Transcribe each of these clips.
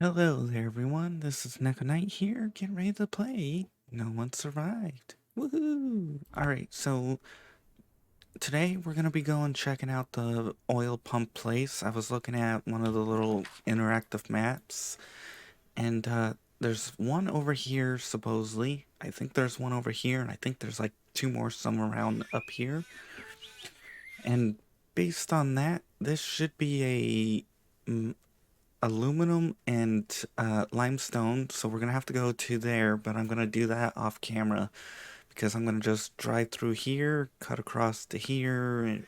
Hello there, everyone. This is Neko here, getting ready to play No One Survived. Woohoo! Alright, so today we're going to be going checking out the oil pump place. I was looking at one of the little interactive maps, and there's one over here, supposedly. I think there's one over here, and I think there's like two more somewhere around up here. And based on that, this should be a aluminum and limestone, so we're gonna have to go to there, but I'm gonna do that off camera because I'm gonna just drive through here, cut across to here,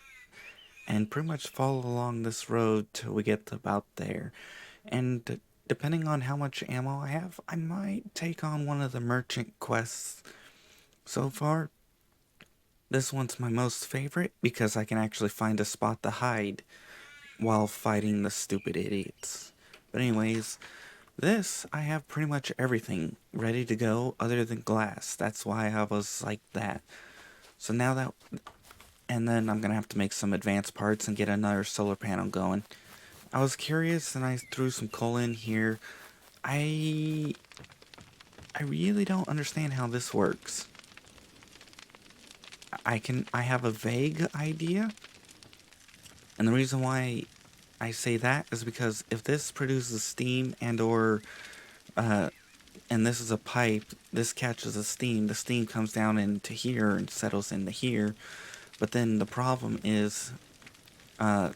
and pretty much follow along this road till we get to about there. And depending on how much ammo I have, I might take on one of the merchant quests. So far, this one's my most favorite because I can actually find a spot to hide while fighting the stupid idiots. But anyways, I have pretty much everything ready to go other than glass. That's why I was like that. So now that, and then I'm gonna have to make some advanced parts and get another solar panel going. I was curious and I threw some coal in here. I I really don't understand how this works. I have a vague idea, and the reason why I say that is because if this produces steam uh, and this is a pipe, this catches the steam comes down into here and settles into here. But then the problem is, uh,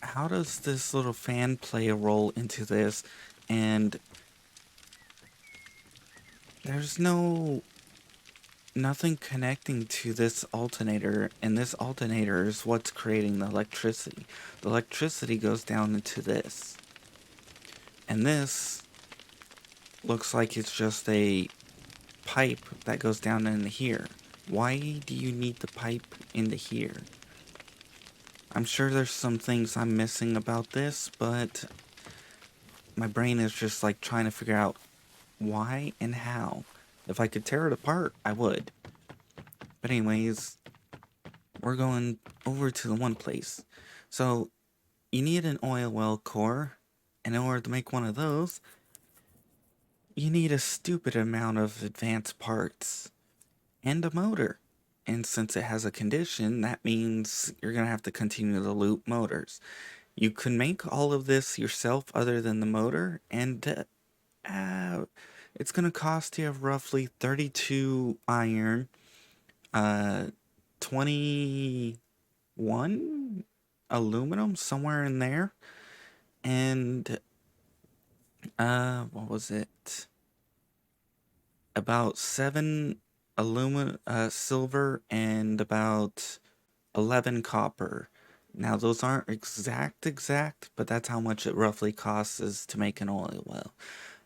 how does this little fan play a role into this? And there's nothing connecting to this alternator, and this alternator is what's creating the electricity. The electricity goes down into this, and this looks like it's just a pipe that goes down into here. Why do you need the pipe into here? I'm sure there's some things I'm missing about this, but my brain is just like trying to figure out why and how. If I could tear it apart, I would. But anyways, we're going over to the one place. So, you need an oil well core, and in order to make one of those, you need a stupid amount of advanced parts and a motor. And since it has a condition, that means you're going to have to continue to loop motors. You can make all of this yourself other than the motor, and it's going to cost you roughly 32 iron, 21 aluminum, somewhere in there, and what was it? About 7 silver, and about 11 copper. Now, those aren't exact, but that's how much it roughly costs is to make an oil well.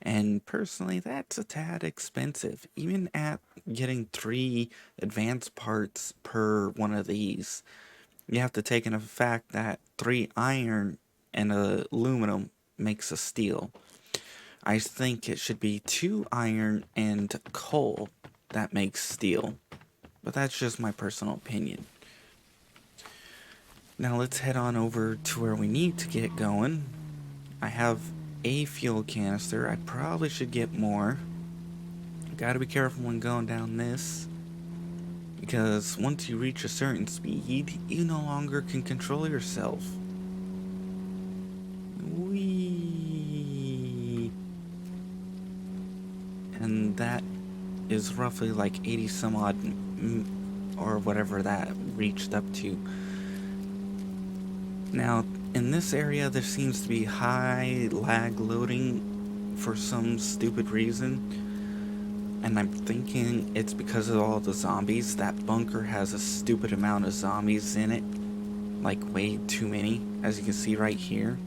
And personally, that's a tad expensive, even at getting 3 advanced parts per one of these. You have to take into fact that 3 iron and aluminum makes a steel. I think it should be 2 iron and coal that makes steel. But that's just my personal opinion. Now let's head on over to where we need to get going. I have a fuel canister. I probably should get more. Gotta be careful when going down this, because once you reach a certain speed, you no longer can control yourself. Whee! And that is roughly like 80 some odd, or whatever that reached up to. Now, in this area, there seems to be high lag loading for some stupid reason. And I'm thinking it's because of all the zombies. That bunker has a stupid amount of zombies in it. Like, way too many, as you can see right here.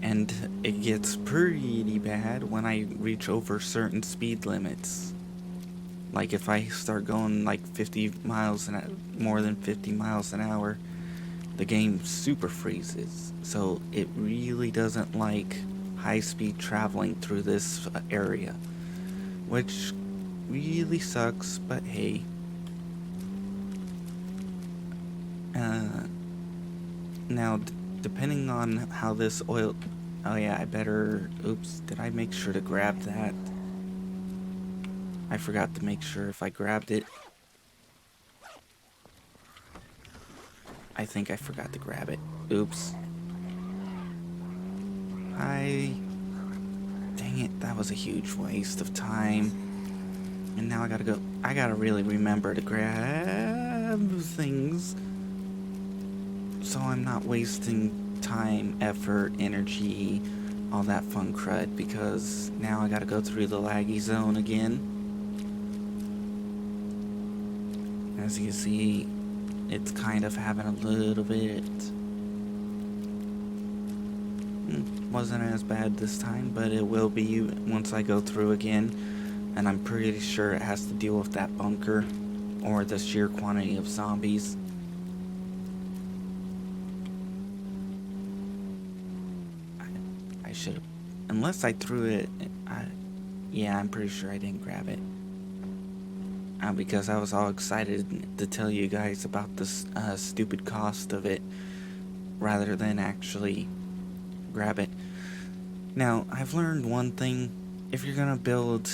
And it gets pretty bad when I reach over certain speed limits. Like, if I start going like 50 miles more than 50 miles an hour, the game super freezes. So it really doesn't like high-speed traveling through this area, which really sucks, but hey. Now, depending on how this oil Oh yeah, I better... Oops, did I make sure to grab that? I forgot to make sure if I grabbed it. I think I forgot to grab it. Oops. Dang it, that was a huge waste of time. And now I gotta go... I gotta really remember to grab things, so I'm not wasting time, effort, energy, all that fun crud, because now I gotta go through the laggy zone again. As you can see, it's kind of having a little bit... wasn't as bad this time, but it will be once I go through again. And I'm pretty sure it has to deal with that bunker, or the sheer quantity of zombies. I should have... Unless I threw it... yeah, I'm pretty sure I didn't grab it. Because I was all excited to tell you guys about the stupid cost of it, rather than actually grab it. Now, I've learned one thing. If you're gonna build,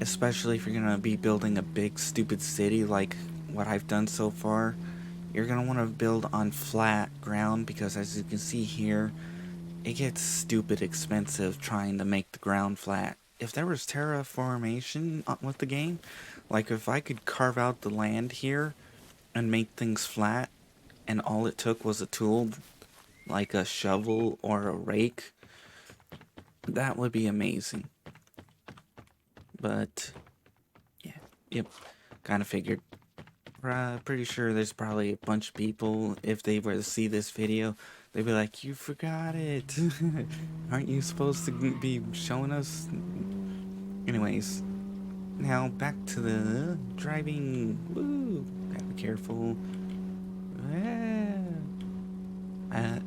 especially if you're gonna be building a big stupid city like what I've done so far, you're gonna want to build on flat ground, because as you can see here, it gets stupid expensive trying to make the ground flat. If there was terraformation with the game, like if I could carve out the land here and make things flat, and all it took was a tool like a shovel or a rake, that would be amazing. But yeah, yep, kind of figured. Pretty sure there's probably a bunch of people, if they were to see this video, they'd be like, you forgot it. Aren't you supposed to be showing us? Anyways, now back to the driving. Woo! Gotta be careful.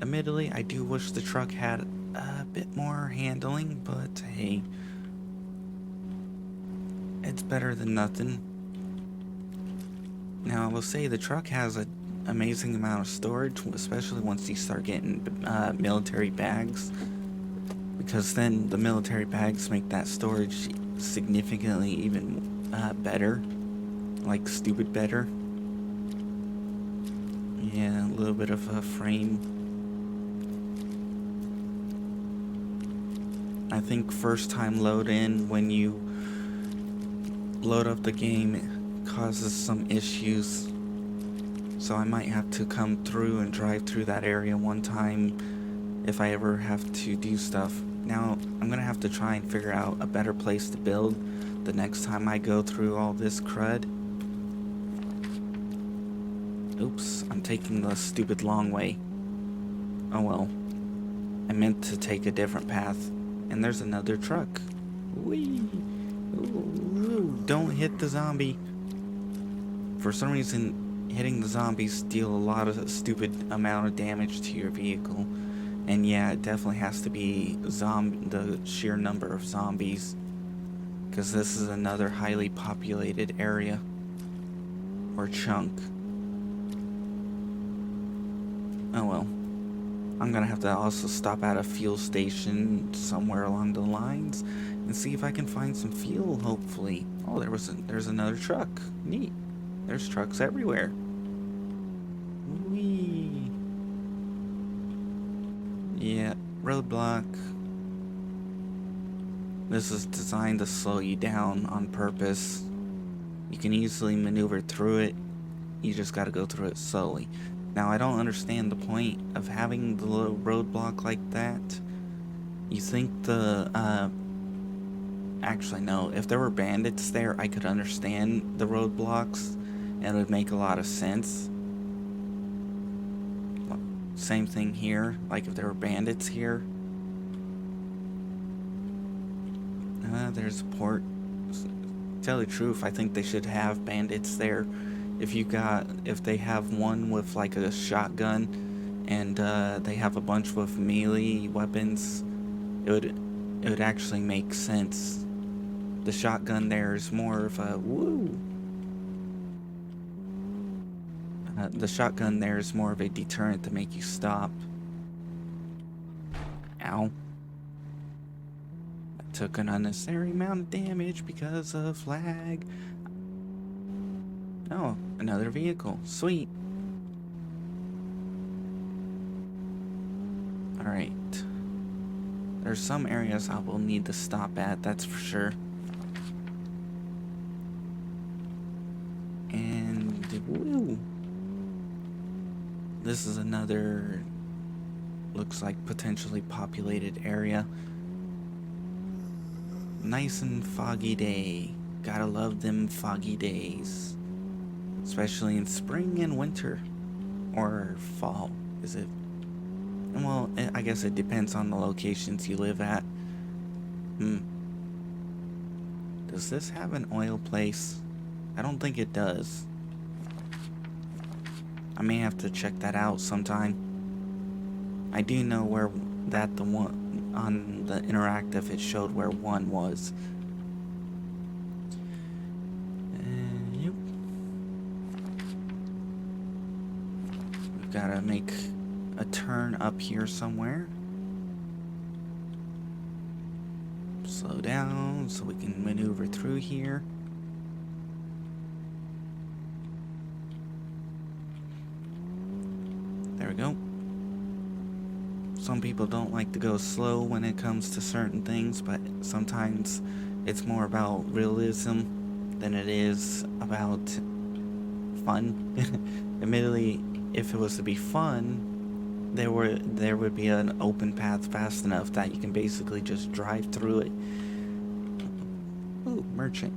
Admittedly, I do wish the truck had a bit more handling, but hey, it's better than nothing. Now, I will say the truck has an amazing amount of storage, especially once you start getting military bags, because then the military bags make that storage significantly even better, like stupid better. Yeah, a little bit of a frame. I think first time load in, when you load up the game, causes some issues, so I might have to come through and drive through that area one time if I ever have to do stuff. Now, I'm gonna have to try and figure out a better place to build the next time I go through all this crud. Oops, I'm taking the stupid long way. Oh well. I meant to take a different path. And there's another truck. Whee! Ooh, don't hit the zombie. For some reason, hitting the zombies deal a lot of stupid amount of damage to your vehicle. And yeah, it definitely has to be the sheer number of zombies, because this is another highly populated area, or chunk. Oh well. I'm gonna have to also stop at a fuel station somewhere along the lines and see if I can find some fuel, hopefully. Oh, there's another truck. Neat. There's trucks everywhere. Whee! Yeah, roadblock. This is designed to slow you down on purpose. You can easily maneuver through it. You just gotta go through it slowly. Now, I don't understand the point of having the little roadblock like that. You think actually, no. If there were bandits there, I could understand the roadblocks, and it would make a lot of sense. Same thing here, like if there were bandits here. There's a port. To tell the truth, I think they should have bandits there. If they have one with like a shotgun, and they have a bunch with melee weapons, it would actually make sense. The shotgun there is more of a woo. The shotgun there is more of a deterrent to make you stop. Took an unnecessary amount of damage because of lag. Oh, another vehicle. Sweet. Alright. There's some areas I will need to stop at, that's for sure. And, woo! This is another, looks like potentially populated area. Nice and foggy day. Gotta love them foggy days. Especially in spring and winter. Or fall, is it? Well, I guess it depends on the locations you live at. Does this have an oil place? I don't think it does. I may have to check that out sometime. I do know where the one on the interactive, it showed where one was. Yep. We've got to make a turn up here somewhere. Slow down so we can maneuver through here. There we go. Some people don't like to go slow when it comes to certain things, but sometimes it's more about realism than it is about fun. Admittedly, if it was to be fun, there would be an open path fast enough that you can basically just drive through it. Ooh, merchant.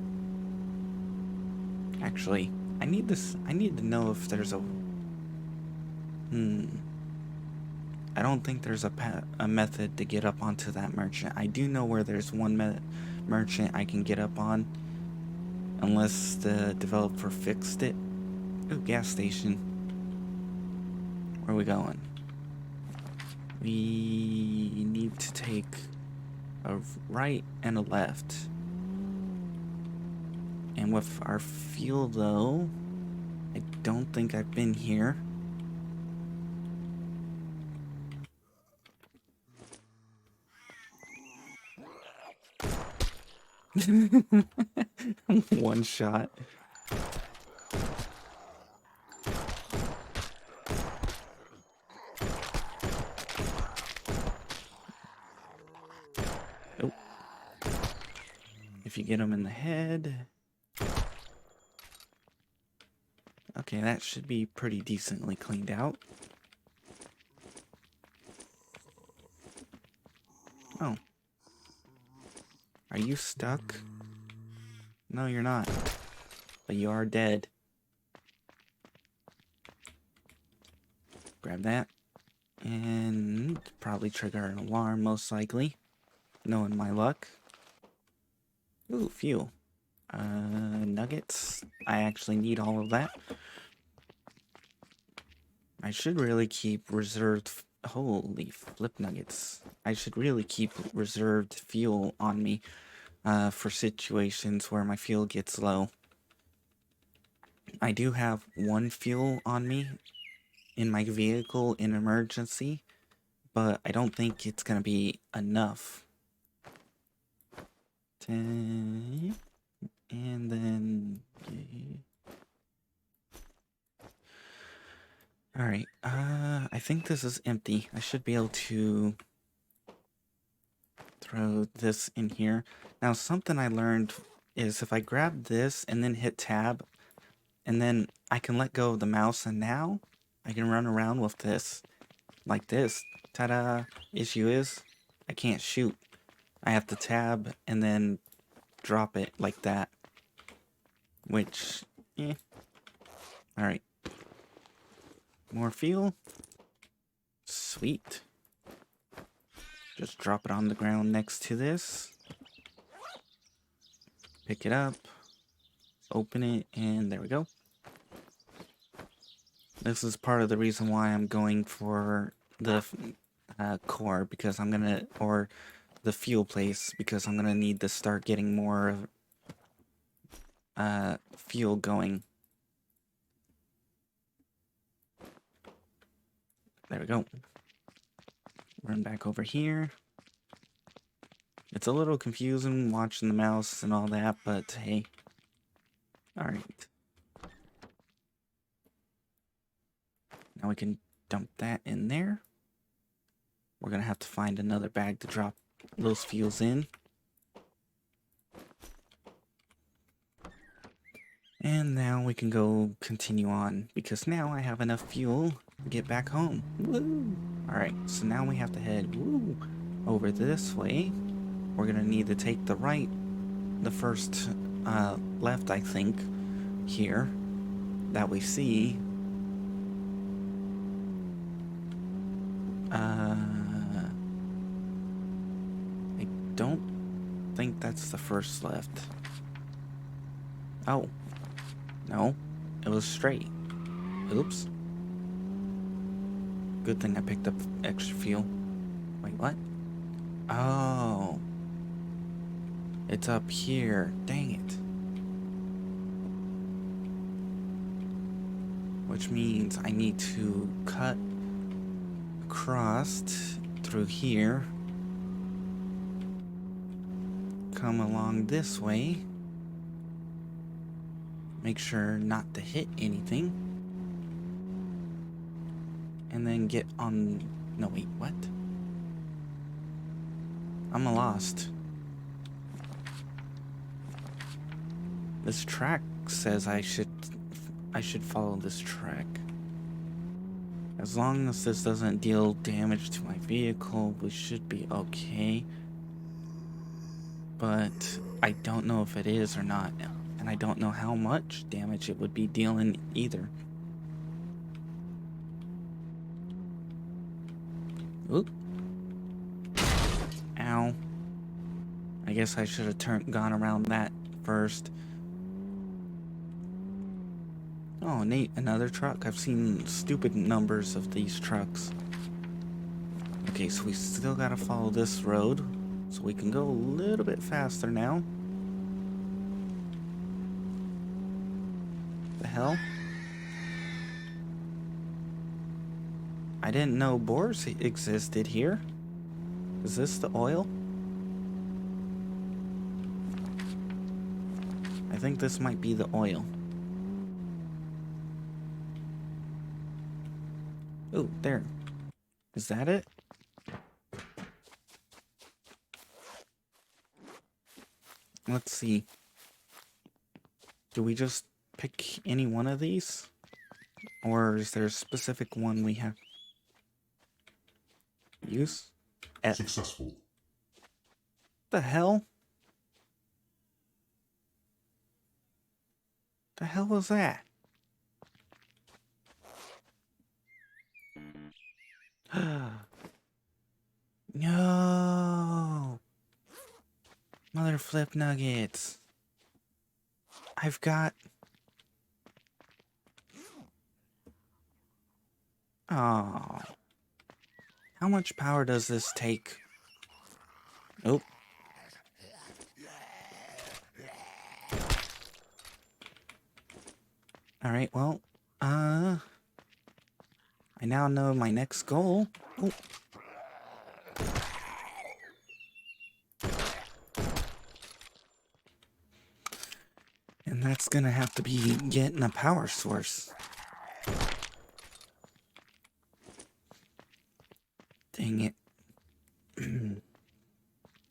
Actually, I need to know if there's a I don't think there's a method to get up onto that merchant. I do know where there's one merchant I can get up on, unless the developer fixed it. Ooh, gas station. Where are we going? We need to take a right and a left. And with our fuel, though, I don't think I've been here. One shot. Oh. If you get him in the head. Okay, that should be pretty decently cleaned out. Oh. Are you stuck? No, you're not. But you are dead. Grab that. And probably trigger an alarm, most likely. Knowing my luck. Ooh, fuel. Nuggets. I actually need all of that. I should really keep reserved... Holy flip nuggets. I should really keep reserved fuel on me for situations where my fuel gets low. I do have one fuel on me in my vehicle in emergency, but I don't think it's gonna be enough. 10, and then... Alright, I think this is empty. I should be able to throw this in here. Now, something I learned is if I grab this and then hit tab, and then I can let go of the mouse, and now I can run around with this, like this. Ta-da! Issue is, I can't shoot. I have to tab and then drop it like that. Which, Alright. More fuel. Sweet. Just drop it on the ground next to this. Pick it up. Open it, and there we go. This is part of the reason why I'm going for the core, because I'm gonna, or the fuel place, because I'm gonna need to start getting more fuel going. There we go. Run back over here. It's a little confusing watching the mouse and all that, but hey. Alright. Now we can dump that in there. We're gonna have to find another bag to drop those fuels in. And now we can go continue on, because now I have enough fuel to get back home. Woo! Alright, so now we have to head over this way. We're gonna need to take the right, the first left, I think, here, that we see. I don't think that's the first left. Oh. No, it was straight. Oops. Good thing I picked up extra fuel. Wait, what? Oh. It's up here. Dang it. Which means I need to cut across through here. Come along this way. Make sure not to hit anything. And then get on... No, wait, what? I'm lost. This track says I should follow this track. As long as this doesn't deal damage to my vehicle, we should be okay. But I don't know if it is or not. And I don't know how much damage it would be dealing either. Oop. Ow. I guess I should have gone around that first. Oh, Nate, another truck. I've seen stupid numbers of these trucks. Okay, so we still gotta follow this road, so we can go a little bit faster now. The hell? I didn't know bores existed here. Is this the oil? I think this might be the oil. Oh, there. Is that it? Let's see. Do we just pick any one of these? Or is there a specific one we have? Use? Successful. The hell? The hell was that? No! Mother flip nuggets. I've got... Oh. How much power does this take? Nope. Alright, well, I now know my next goal. Oh. And that's gonna have to be getting a power source. Dang it.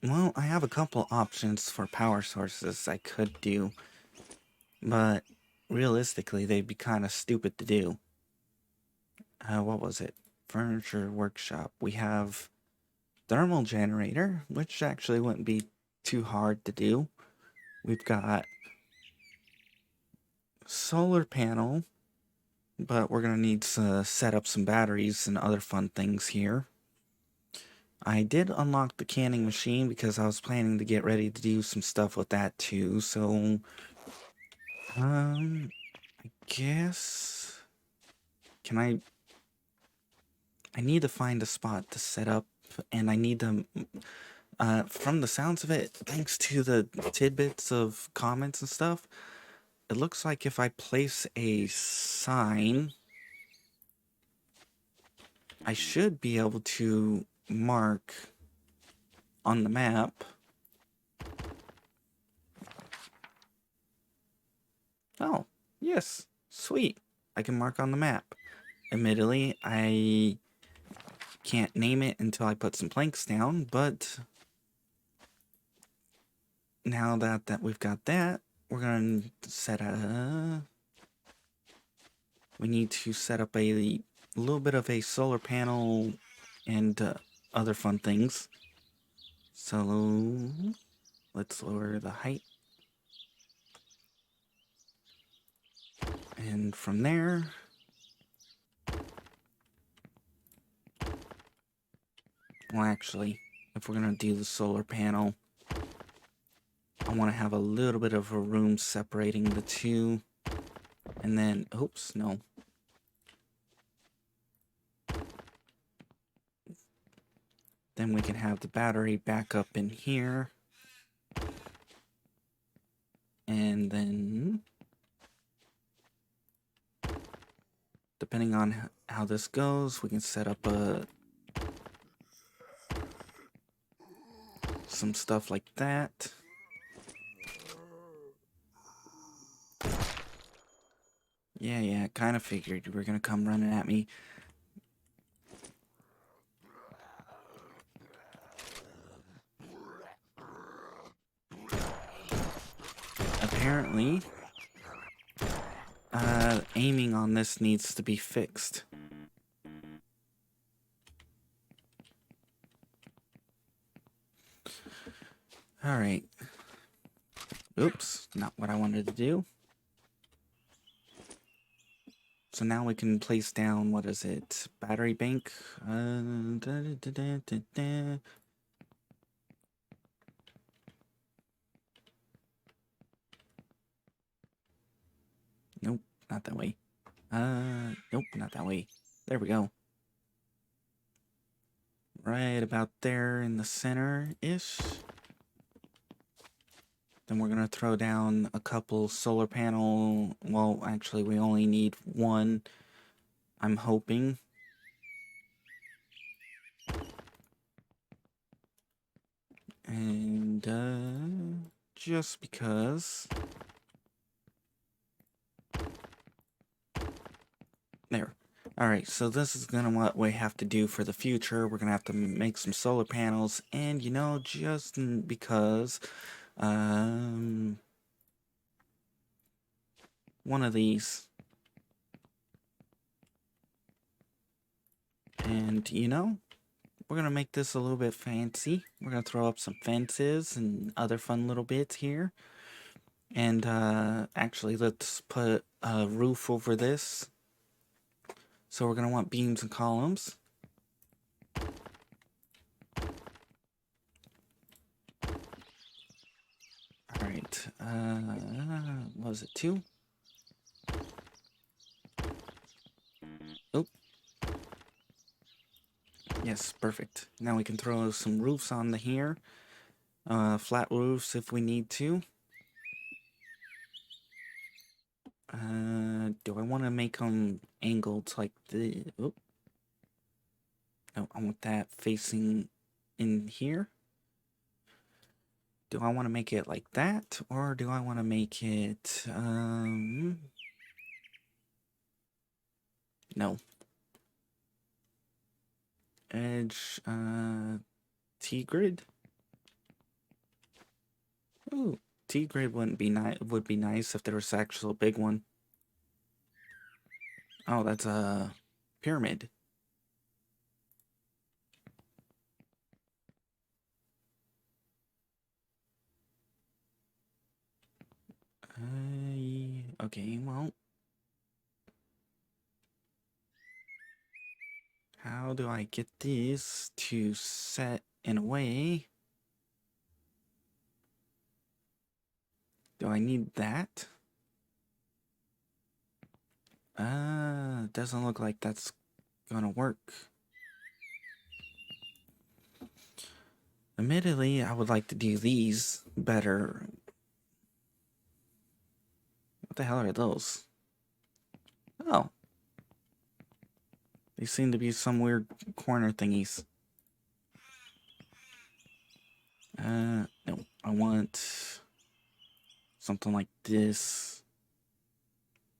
Well, I have a couple options for power sources I could do, but realistically, they'd be kind of stupid to do. What was it? Furniture workshop. We have thermal generator, which actually wouldn't be too hard to do. We've got solar panel, but we're gonna need to set up some batteries and other fun things here. I did unlock the canning machine because I was planning to get ready to do some stuff with that too, so I guess I need to find a spot to set up, and I need to from the sounds of it, thanks to the tidbits of comments and stuff, it looks like if I place a sign, I should be able to mark on the map Oh, yes. Sweet. I can mark on the map. Admittedly, I can't name it until I put some planks down, but now that we've got that, we're gonna set a... We need to set up a little bit of a solar panel and other fun things. So let's lower the height. And from there, well, actually, if we're gonna do the solar panel, I want to have a little bit of a room separating the two. And then, oops, no. Then we can have the battery back up in here. And then, depending on how this goes, we can set up some stuff like that. Yeah, kind of figured you were gonna come running at me. Apparently, aiming on this needs to be fixed. Alright. Oops, not what I wanted to do. So now we can place down, what is it? Battery bank? Nope, not that way. Nope, not that way. There we go. Right about there in the center-ish. Then we're gonna throw down a couple solar panel. Well, actually, we only need one. I'm hoping. And, just because. There. Alright, so this is gonna what we have to do for the future. We're gonna have to make some solar panels, and you know, just because, one of these. And, you know, we're gonna make this a little bit fancy. We're gonna throw up some fences and other fun little bits here. And, actually, let's put a roof over this. So we're gonna want beams and columns. Alright, what was it, 2? Oh. Yes, perfect. Now we can throw some roofs on the here. Flat roofs if we need to. Do I want to make them angled like the... Oh. No, I want that facing in here. Do I want to make it like that, or do I want to make it, no. Edge, T-grid? Ooh, T-grid would be nice if there was actually a big one. Oh, that's a pyramid. Okay, well. How do I get this to set in a way? Do I need that? Doesn't look like that's gonna work. Admittedly, I would like to do these better. What the hell are those? Oh. They seem to be some weird corner thingies. No, I want something like this.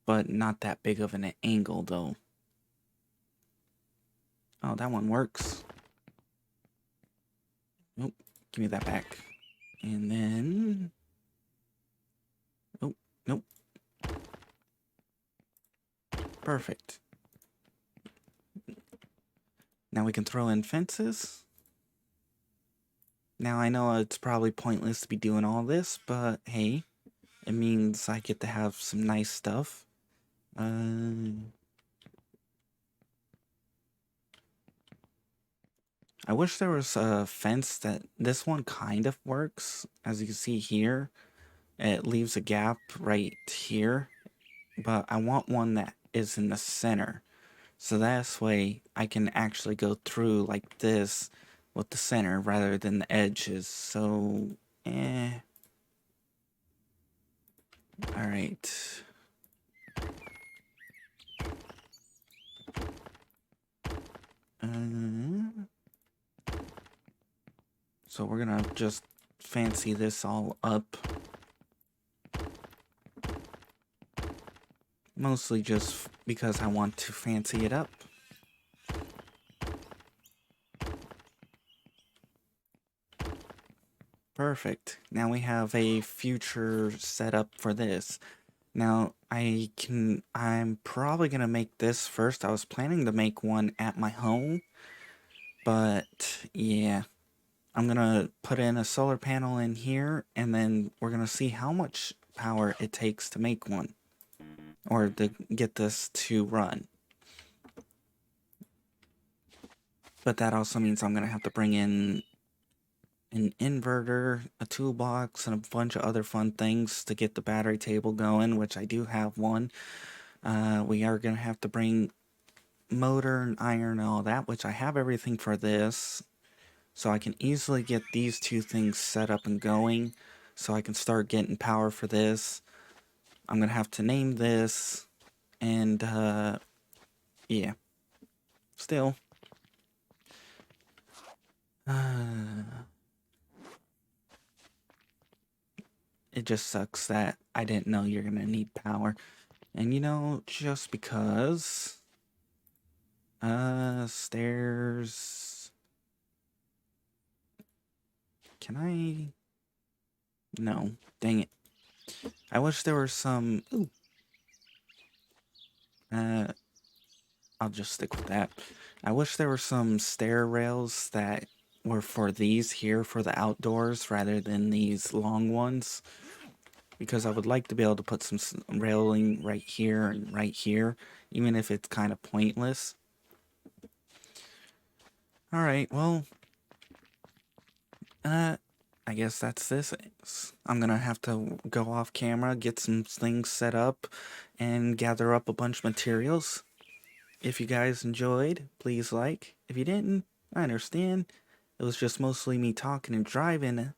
but not that big of an angle though. Oh, that one works. Nope, give me that back. And then... Oh, nope. Perfect. Now we can throw in fences. Now I know it's probably pointless to be doing all this, but hey, it means I get to have some nice stuff. I wish there was a fence that this one kind of works. As you can see here, it leaves a gap right here, but I want one that is in the center. So that's way I can actually go through like this with the center rather than the edges. So, Alright. So we're gonna just fancy this all up. Mostly just because I want to fancy it up. Perfect. Now we have a future setup for this. Now I'm probably gonna make this first. I was planning to make one at my home, but yeah. I'm gonna put in a solar panel in here, and then we're gonna see how much power it takes to make one, or to get this to run. But that also means I'm gonna have to bring in an inverter, a toolbox, and a bunch of other fun things to get the battery table going, which I do have one. We are gonna have to bring motor and iron and all that, which I have everything for this. So I can easily get these two things set up and going, so I can start getting power for this. I'm gonna have to name this, and yeah. Still. It just sucks that I didn't know you're gonna need power. And you know, just because... stairs... Can I... No. Dang it. I wish there were some... Ooh. I'll just stick with that. I wish there were some stair rails that were for these here for the outdoors rather than these long ones. Because I would like to be able to put some railing right here and right here, even if it's kind of pointless. Alright, well, I guess that's this. I'm gonna have to go off camera, get some things set up, and gather up a bunch of materials. If you guys enjoyed, please like. If you didn't, I understand. It was just mostly me talking and driving.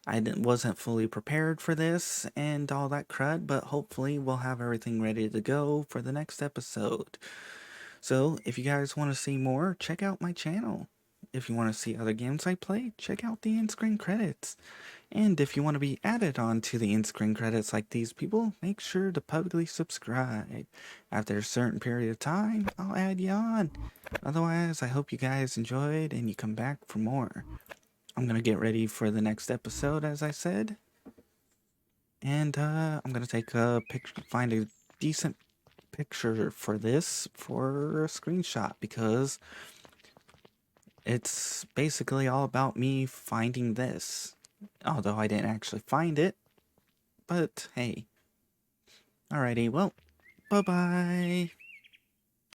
I wasn't fully prepared for this and all that crud, but hopefully we'll have everything ready to go for the next episode. So, if you guys want to see more, check out my channel. If you want to see other games I play, check out the in-screen credits. And if you want to be added on to the in-screen credits like these people, make sure to publicly subscribe. After a certain period of time, I'll add you on. Otherwise, I hope you guys enjoyed and you come back for more. I'm gonna get ready for the next episode, as I said. And I'm gonna take a picture, find a decent picture for this for a screenshot, because it's basically all about me finding this. Although I didn't actually find it. But hey. Alrighty, well, bye-bye.